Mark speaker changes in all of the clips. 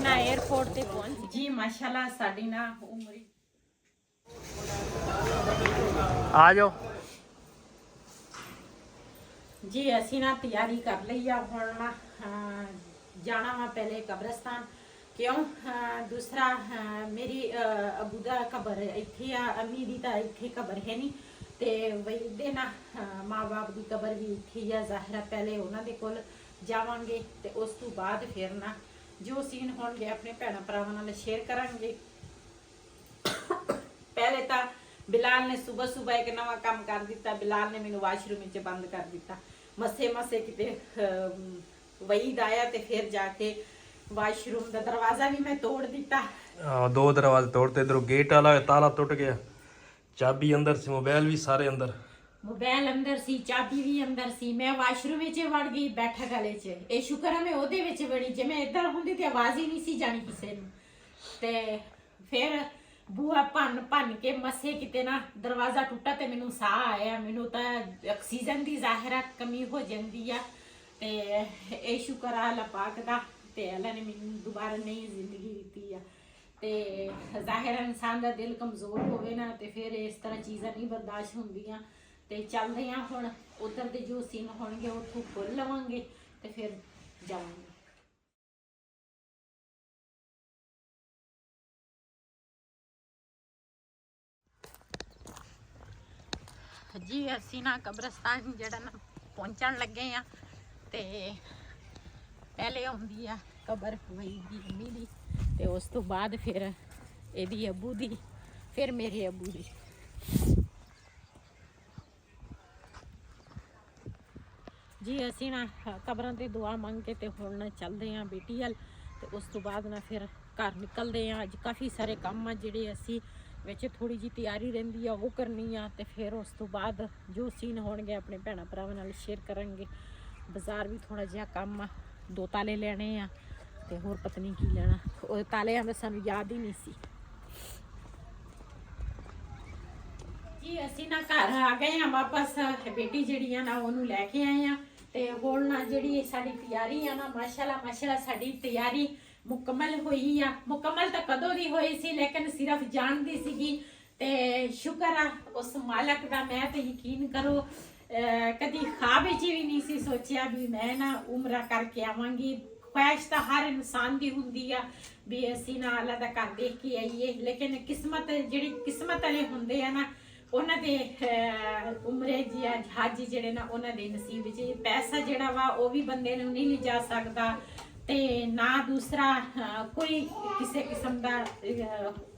Speaker 1: ना एयरपोर्ट ते पहुंच जी माशाल्लाह साडी ना उमरी
Speaker 2: आ जाओ
Speaker 1: जी असी ना तैयारी कर ली आ हुण ना जाना वा पहले कब्रिस्तान क्यों दूसरा मेरी अबू दा कबर इत्थे आ अम्मी दी तां इत्थे कबर है नहीं ते वही ना माँ बाप की कबर भी इत्थे ही आ ज़ाहिरा पहले उन्हां दे कोल जावांगे ते उस तो बाद फिर ना जो सीन होणगे अपने भैणां भरावां नाल शेयर करांगे। पहले तो बिलाल ने सुबह सुबह एक नवा काम कर दिता। बिलाल ने मैनू वाशरूम च बंद कर दिता। मसे मसे किते वहीद आया ते फिर जाके वाशरूम का दरवाजा भी मैं तोड़ दिता।
Speaker 2: दो दरवाजे तोड़ते, इधरों गेट वाला ताला टूट गया, चाबी अंदर सी, मोबाइल भी सारे अंदर,
Speaker 1: मोबाइल अंदर सी, चाबी भी अंदर सी। मैं वाशरूम च वड़ गई बैठक वाले च। ये शुक्र है मैं ओदे विच वड़ी, जे मैं इधर हुंदी ते आवाज ही नहीं सी जानी किसे नूं। ते फिर बूआ भन के मसे किते ना दरवाजा टुटा ते मैनू साह आया। मैनू तो ऑक्सीजन की ज़ाहिरा कमी हो जाती है ते ये शुक्र आ अल्लाह पाक दा ते अल्लाह ने मैनू दोबारा नई जिंदगी दी है। ते ज़ाहिर इंसान का दिल कमज़ोर होवे ना ते फिर इस तरह चीज़ां नहीं बर्दाश्त होंदियां। ते चलदे हां हुण उधर दे जो सीन होणगे उत्थों खुल लवांगे ते फिर जावांगे। जी असी ना कब्रिस्तान जड़ा ना पहुंचन लगे हैं ते पहले आउंदी आ कबर वही दी अम्मी दी ते उस तो बाद फिर एदी अबू दी फिर मेरे अबू दी। जी असी ना कबरां ते दुआ मंग के ते हुण चलदे हां बेटी हल ते उस तो बाद ना फिर घर निकलदे हां। अज काफ़ी सारे काम आ जिहड़े असी विच थोड़ी जी तैयारी रहिंदी आ वो करनी आ ते फिर उस तो बाद जो सीन होणगे अपने भैणां भरावां नाल शेयर करांगे। बाज़ार भी थोड़ा जिहा कम आ, 2 ताले लैणे आ ते होर पता नहीं की लैणा, ओह तालियां दा सानूं याद ही नहीं सी। जी असी ना घर आ गए हैं वापस। बेटी जिहड़ी आ ना ओनू लैके आए हैं ते हुण ना जिहड़ी साडी तैयारी आ ना माशाल्लाह माशाल्लाह साडी तैयारी मुकम्मल हुई आ। मुकम्मल तो कदों दी होई सी लेकिन सिर्फ जान दी सीगी ते शुक्र आ उस मालक दा। मैं ते यकीन करो कदी ख्वाब विच भी नहीं सी सोचिया भी मैं ना उमरा करके आवांगी। ख्वाहिश तो हर इंसान की हुंदी आ भी असी ना अल्लाह दा घर देख के आईए, लेकिन किस्मत जिहड़ी किस्मत वाले हुंदे आ ना उन्हां दे उमरे जी हज जिहड़े ना उन्हां दे नसीब च पैसा जिहड़ा वा वो भी बंदे नूं नहीं लिजा सकदा ते ना दूसरा कोई किसी किस्म दा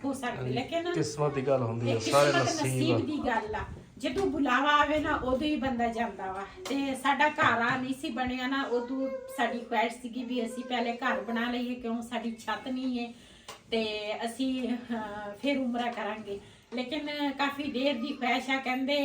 Speaker 1: हो सकदा, लेकिन
Speaker 2: किस्मत दी गल हुंदी है, सारे
Speaker 1: नसीब दी गल आ। जदों बुलावा आवे ना उदों ही बंदा जांदा वा ते साडा घर आ नहीं सी बनिया ना उदों साडी ख्वाहिश सीगी भी असी पहले घर बना लईए क्यों साडी छत नहीं है ते असी फिर उमरा करांगे। लेकिन काफ़ी देर की ख्वाहिश आ। कहते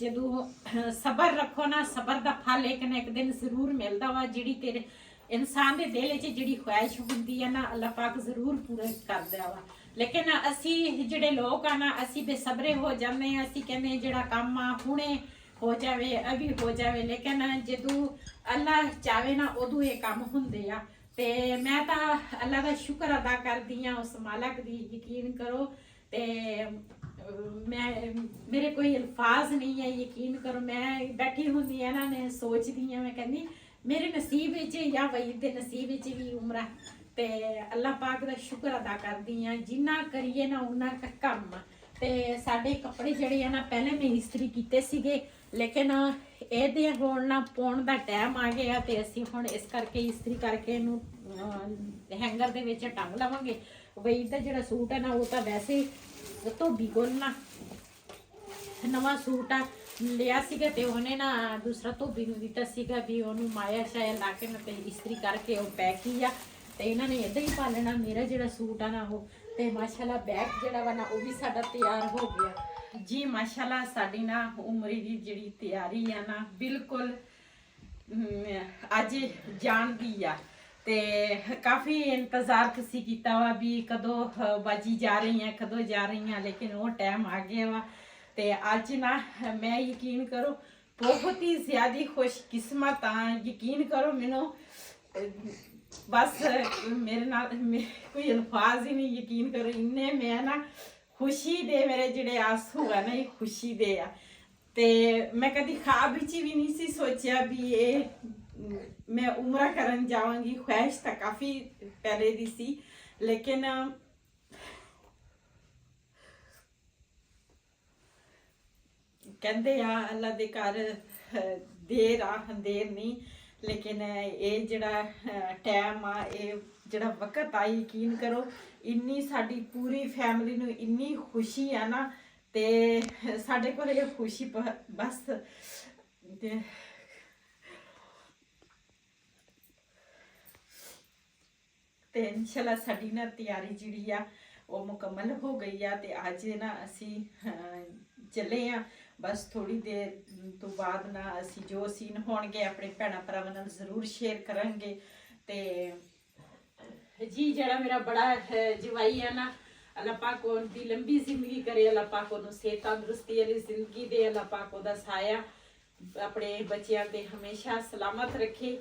Speaker 1: जदों सबर रखो ना सबर का फल एक ना एक दिन जरूर मिलता वा। जिहड़ी तेरे इंसान के दिल च जिहड़ी ख्वाहिश हुंदी है ना अल्लाह पाक जरूर पूरा करदा वा। लेकिन असी जिहड़े लोग आ ना असी बेसबरे हो जाते हैं। असी कहने जिहड़ा काम आ हुणे हो जावे अभी हो जावे, लेकिन जदों अल्लाह चाहे ना उदों ये काम हुंदे आ। ते मैं तो अल्लाह का शुक्र अदा करदी हाँ उस मालक दी। यकीन करो ते मैं मेरे कोई अल्फाज नहीं है। यकीन करो मैं बैठी होंदी है ना मैं सोचदी हाँ, मैं कहनी मेरे नसीब या वहीद दे नसीब भी उमरा ते अल्लाह पाक दा शुक्र अदा करदी हाँ। जिन्ना करिए ना उन्ना कम ते साडे कपड़े जिहड़े आ ना पहले मैं इस्त्री कीते सीगे, लेकिन ਇਹਦੇ ਹੁਣ ਨਾ ਪਾਉਣ ਦਾ ਟਾਈਮ ਆ ਗਿਆ ਤੇ ਅਸੀਂ ਹੁਣ ਇਸ ਕਰਕੇ ਇਸਤਰੀ ਕਰਕੇ ਇਹਨੂੰ ਹੈਂਗਰ ਦੇ ਵਿੱਚ ਟੰਗ ਲਵਾਂਗੇ। ਵਈ ਤਾਂ ਜਿਹੜਾ ਸੂਟ ਹੈ ਨਾ ਉਹ ਤਾਂ ਵੈਸੇ ਧੋਬੀ ਕੋਲ ਨਾ ਨਵਾਂ ਸੂਟ ਆ ਲਿਆ ਸੀਗਾ ਤੇ ਉਹਨੇ ਨਾ ਦੂਸਰਾ ਧੋਬੀ ਨੂੰ ਦਿੱਤਾ ਸੀਗਾ ਵੀ ਉਹਨੂੰ ਮਾਇਆ ਸ਼ਾਇਆ ਲਾ ਕੇ ਨਾ ਤੇ ਇਸਤਰੀ ਕਰਕੇ ਉਹ ਪੈਕ ਹੀ ਆ ਤੇ ਇਹਨਾਂ ਨੇ ਇਦਾਂ ਹੀ ਪਾ ਲੈਣਾ। ਮੇਰਾ ਜਿਹੜਾ ਸੂਟ ਆ ਨਾ ਉਹ ਤੇ ਮਾਸ਼ਾਅੱਲਾ ਬੈਗ ਜਿਹੜਾ ਵਾ ਨਾ ਉਹ ਵੀ ਸਾਡਾ ਤਿਆਰ ਹੋ ਗਿਆ। जी माशाल्लाह साडी ना उमरी दी जिहड़ी तैयारी है ना बिल्कुल अज जान दी आ ते काफ़ी इंतज़ार कसी कीता वा भी कदों बाजी जा रही हैं कदों जा रही हैं, लेकिन वो टाइम आ गया वा ते अज ना मैं यकीन करो बहुत ही ज़्यादा खुशकिस्मत हाँ। यकीन करो मैनू ਬਸ ਮੇਰੇ ਨਾਲ ਕੋਈ ਅਲਫਾਜ਼ ਹੀ ਨਹੀਂ, ਯਕੀਨ ਕਰੋ ਇੰਨੇ ਮੈਂ ਨਾ ਖੁਸ਼ੀ ਦੇ ਮੇਰੇ ਜਿਹੜੇ ਆਂਸੂ ਆ ਨਾ ਇਹ ਖੁਸ਼ੀ ਦੇ ਆ। ਤੇ ਮੈਂ ਕਦੀ ਖਾਬ ਵਿੱਚ ਵੀ ਨਹੀਂ ਸੀ ਸੋਚਿਆ ਵੀ ਇਹ ਮੈਂ ਉਮਰਾ ਕਰਨ ਜਾਵਾਂਗੀ। ਖੁਆਇਸ਼ ਤਾਂ ਕਾਫੀ ਪਹਿਲੇ ਦੀ ਸੀ, ਲੇਕਿਨ ਕਹਿੰਦੇ ਆ ਅੱਲਾ ਦੇ ਘਰ ਦੇਰ ਆ ਹੰਦੇਰ ਨਹੀਂ, ਲੇਕਿਨ ਇਹ ਜਿਹੜਾ ਟਾਈਮ ਆ, ਇਹ ਜਿਹੜਾ ਵਕਤ ਆ, ਯਕੀਨ ਕਰੋ ਇੰਨੀ ਸਾਡੀ ਪੂਰੀ ਫੈਮਿਲੀ ਨੂੰ ਇੰਨੀ ਖੁਸ਼ੀ ਆ ਨਾ, ਤੇ ਸਾਡੇ ਕੋਲ ਇਹ ਖੁਸ਼ੀ ਬਸ ਤੇ ਇਨਸ਼ਾਅੱਲਾ ਸਾਡੀ ਨਾ ਤਿਆਰੀ ਜਿਹੜੀ ਆ ਉਹ ਮੁਕੰਮਲ ਹੋ ਗਈ ਆ। ਤੇ ਅੱਜ ਨਾ ਅਸੀਂ ਚੱਲੇ ਆ, ਬਸ ਥੋੜੀ ਦੇਰ ਤੋਂ ਬਾਅਦ ਨਾ ਅਸੀਂ ਜੋ ਸੀਨ ਹੋਣਗੇ ਆਪਣੇ ਭੈਣਾਂ ਭਰਾਵਾਂ ਨਾਲ ਜ਼ਰੂਰ ਸ਼ੇਅਰ ਕਰਾਂਗੇ। ਤੇ ਜੀ ਜਿਹੜਾ ਮੇਰਾ ਬੜਾ ਜਵਾਈ ਆ ਨਾ, ਅੱਲਾਹ ਪਾਕ ਉਹਦੀ ਲੰਬੀ ਜ਼ਿੰਦਗੀ ਕਰੇ, ਅੱਲਾਹ ਪਾਕ ਉਹਨੂੰ ਸਿਹਤ ਤੰਦਰੁਸਤੀ ਵਾਲੀ ਜ਼ਿੰਦਗੀ ਦੇ, ਅੱਲਾਹ ਪਾਕ ਉਹਦਾ ਸਾਇਆ ਆਪਣੇ ਬੱਚਿਆਂ ਤੇ ਹਮੇਸ਼ਾ ਸਲਾਮਤ ਰੱਖੇ।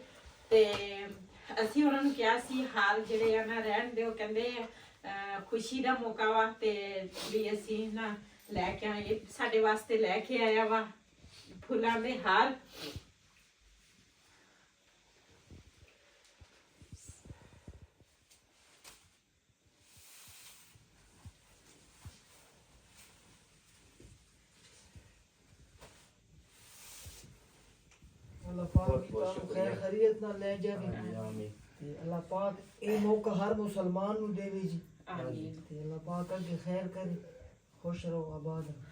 Speaker 1: ਤੇ ਅਸੀਂ ਉਹਨਾਂ ਨੂੰ ਕਿਹਾ ਸੀ ਹਾਲ ਜਿਹੜੇ ਆ ਨਾ ਰਹਿਣ ਦਿਓ, ਕਹਿੰਦੇ ਖੁਸ਼ੀ ਦਾ ਮੌਕਾ ਵਾ ਤੇ ਵੀ ਅਸੀਂ ਨਾ ਲੈ ਕੇ ਆਏ, ਸਾਡੇ ਵਾਸਤੇ ਲੈ ਕੇ ਆਇਆ ਵਾ ਫੁੱਲਾਂ ਦੇ ਹਾਰ।
Speaker 3: अल्लाह पाक की तानु खैर खैरियत ना ले जावे ते अल्लाह पाक ये मौका हर मुसलमान नु देवे जी।
Speaker 1: आमीन।
Speaker 3: ते अल्लाह पाक अगे खैर करे, खुश रहो, आबाद रहो।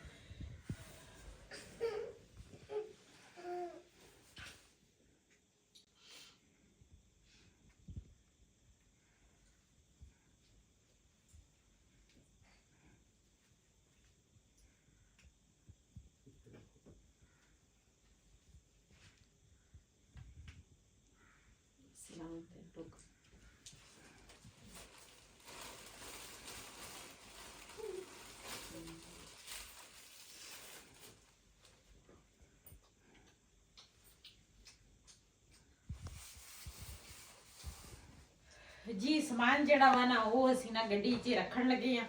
Speaker 3: ਜੀ ਸਮਾਨ ਜਿਹੜਾ ਵਾ ਨਾ ਉਹ ਅਸੀਂ ਨਾ ਗੱਡੀ 'ਚ ਰੱਖਣ ਲੱਗੇ ਆ,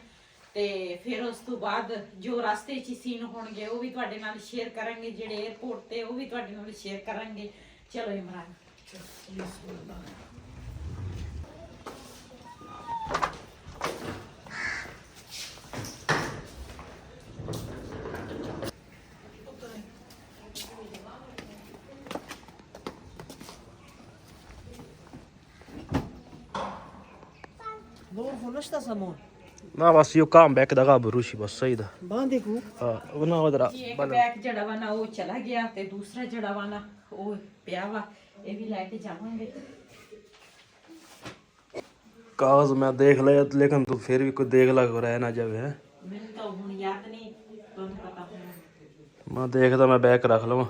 Speaker 3: ਤੇ ਫਿਰ ਉਸ ਤੋਂ ਬਾਅਦ ਜੋ ਰਸਤੇ 'ਚ ਸੀਨ ਹੋਣਗੇ ਉਹ ਵੀ ਤੁਹਾਡੇ ਨਾਲ ਸ਼ੇਅਰ ਕਰਾਂਗੇ, ਜਿਹੜੇ 에어ਪੋਰਟ ਤੇ ਉਹ ਵੀ ਤੁਹਾਡੇ ਨਾਲ ਸ਼ੇਅਰ ਕਰਾਂਗੇ। ਚਲੋ ਇਮਰਾਨ نور فنشتا سمون
Speaker 2: ਨਾ ਬਸ ਇਹ ਕੰਮ ਬੈਕ ਦਾ ਬਰੂਸ਼ੀ ਬਸ ਸਹੀ ਦਾ
Speaker 3: बांधे को
Speaker 2: ਉਹਨਾਂ ਉਹਦਾ
Speaker 1: ਜੀ ਇੱਕ ਬੈਗ ਜਿਹੜਾ ਵਾ ਨਾ ਉਹ ਚਲਾ ਗਿਆ, ਤੇ ਦੂਸਰਾ ਜਿਹੜਾ ਵਾ ਨਾ ਉਹ ਪਿਆ ਵਾ, ਇਹ ਵੀ ਲੈ ਕੇ ਜਾਵਾਂਗੇ।
Speaker 2: ਕਾਗਜ਼ ਮੈਂ ਦੇਖ ਲਿਆ, ਲੇਕਿਨ ਤੂੰ ਫਿਰ ਵੀ ਕੋਈ ਦੇਖ ਲਾ ਰਹਿ ਨਾ ਜਾਵੇ ਹੈ।
Speaker 1: ਮੈਨੂੰ ਤਾਂ ਹੁਣ ਯਾਦ ਨਹੀਂ, ਤੁਹਾਨੂੰ ਪਤਾ ਹੋਣਾ।
Speaker 2: ਮੈਂ ਦੇਖਦਾ, ਮੈਂ ਬੈਗ ਰੱਖ ਲਵਾਂ।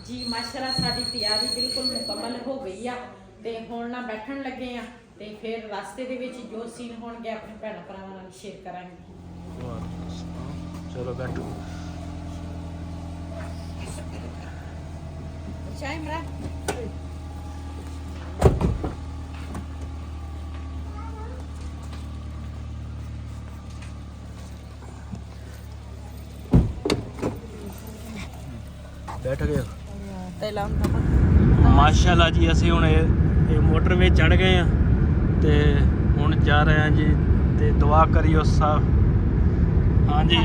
Speaker 1: ਜੀ ਮਾਸ਼ਾਅੱਲਾ ਸਾਡੀ ਤਿਆਰੀ ਬਿਲਕੁਲ ਮੁਕੰਮਲ ਹੋ ਗਈ ਆ, ਤੇ ਹੁਣ ਨਾ ਬੈਠਣ ਲੱਗੇ ਆ, ਤੇ ਫਿਰ ਰਸਤੇ ਦੇ ਵਿੱਚ ਜੋ ਸੀਨ ਹੋਣਗੇ ਆਪਣੇ ਭੈਣਾਂ ਭਰਾਵਾਂ ਨਾਲ ਸ਼ੇਅਰ ਕਰਾਂਗੇ।
Speaker 2: ਚਲੋ ਬੈਠੋ।
Speaker 1: ਚਾਹ ਇਮਰਾਨ
Speaker 2: ਬੈਠ ਗਏ
Speaker 1: ਤੇ ਲਾਮ
Speaker 2: ਮਾਸ਼ਾਅੱਲਾ ਜੀ। ਅਸੀਂ ਹੁਣ ਇਹ ਮੋਟਰਵੇ ਚੜ ਗਏ ਆ ਤੇ ਹੁਣ ਜਾ ਰਹੇ ਆ ਜੀ, ਤੇ ਦੁਆ ਕਰਿਓ ਸਭ। ਹਾਂਜੀ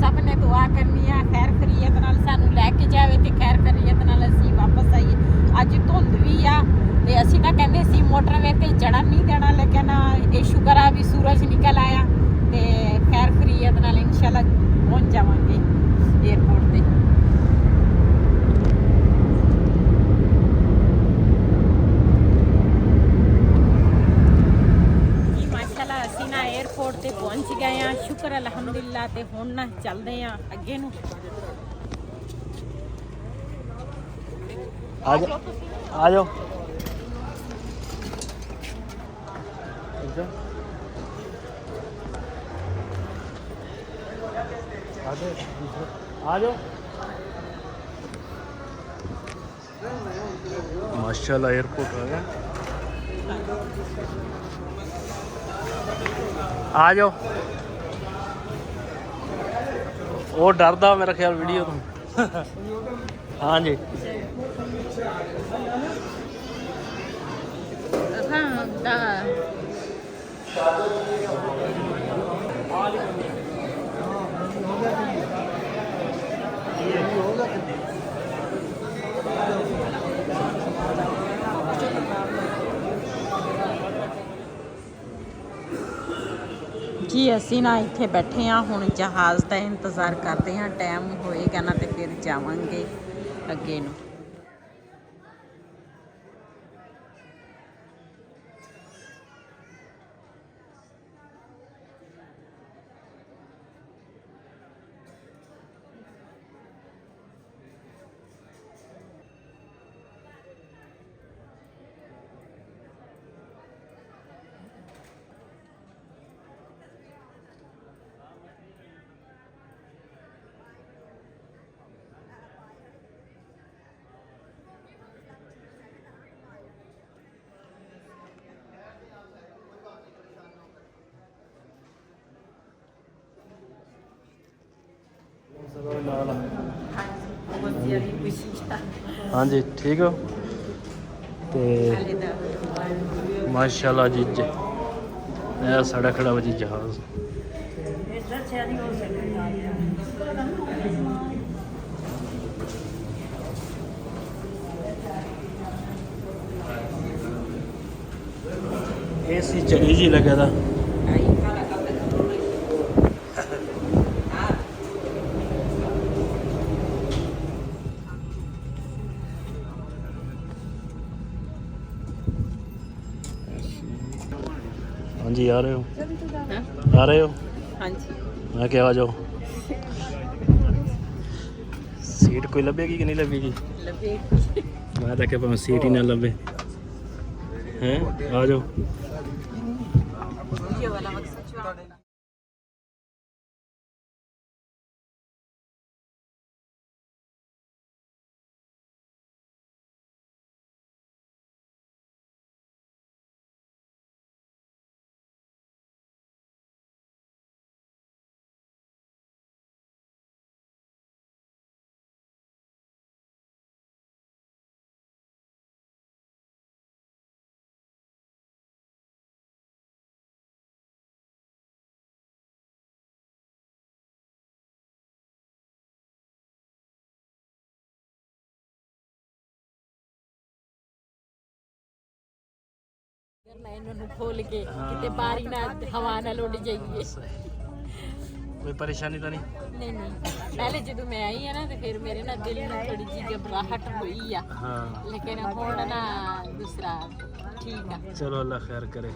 Speaker 1: ਸਭ ਨੇ ਦੁਆ ਕਰਨੀ ਆ ਖੈਰ ਖਰੀਅਤ ਨਾਲ ਸਾਨੂੰ ਲੈ ਕੇ ਜਾਵੇ, ਤੇ ਖੈਰ ਖਰੀਅਤ ਨਾਲ ਅਸੀਂ ਵਾਪਸ ਆਈਏ। ਅੱਜ ਧੁੰਦ ਵੀ ਆ, ਤੇ ਅਸੀਂ ਤਾਂ ਕਹਿੰਦੇ ਸੀ ਮੋਟਰਵੇ ਤੇ ਚੜਨ ਨਹੀਂ ਦੇਣਾ, ਲੇਕਿਨ ਇਹ ਸ਼ੁਕਰ ਆ ਵੀ ਸੂਰਜ ਨਿਕਲ ਆਇਆ, ਤੇ ਖੈਰ ਖਰੀਅਤ ਨਾਲ ਇਨਸ਼ਾਅੱਲਾ ਪਹੁੰਚ ਜਾਵਾਂਗੇ 에어ਪੋਰਟ ਤੇ। एयरपोर्ट ਤੇ ਪਹੁੰਚ ਗਏ ਆ, ਸ਼ੁਕਰ ਅਲਹਮਦੁਲਿਲਾ। ਤੇ ਹੁਣ ਨਾ ਚੱਲਦੇ ਆ ਅੱਗੇ ਨੂੰ।
Speaker 2: ਆ ਜਾਓ ਆ ਜਾਓ। आ जाओ। माशाल्लाह एयरपोर्ट आ गया। आ जाओ। वो डरदा मेरा ख्याल वीडियो तो। हाँ जी
Speaker 3: ਜੀ ਅਸੀਂ ਨਾ ਇੱਥੇ ਬੈਠੇ ਆ, ਹੁਣ ਜਹਾਜ਼ ਦਾ ਇੰਤਜ਼ਾਰ ਕਰਦੇ ਹਾਂ। ਟਾਈਮ ਹੋਏਗਾ ਨਾ ਤੇ ਫਿਰ ਜਾਵਾਂਗੇ ਅੱਗੇ ਨੂੰ।
Speaker 2: हाँ जी ठीक हो ते माशाल्लाह जी साढ़ा खड़ा वा जी जहाज। AC चली जी लगा था। हाँ जी आ रहे हो? आ रहे हो?
Speaker 3: हाँ जी
Speaker 2: मैं क्या आ जाओ। सीट कोई लभेगी कि नहीं लभेगी? मैं तो क्या सीट ही ना लभे हैं। आ जाओ।
Speaker 3: मैं इन्होंने खोल के किते बारी ना हवा ना लुट जाइए।
Speaker 2: कोई परेशानी तो नहीं?
Speaker 3: नहीं नहीं पहले जब मैं आई है ना तो फिर मेरे ना दिल में थोड़ी जी घबराहट हुई है।
Speaker 2: हाँ
Speaker 3: लेकिन हुण ना दूसरा ठीक है।
Speaker 2: चलो अल्लाह खैर करे।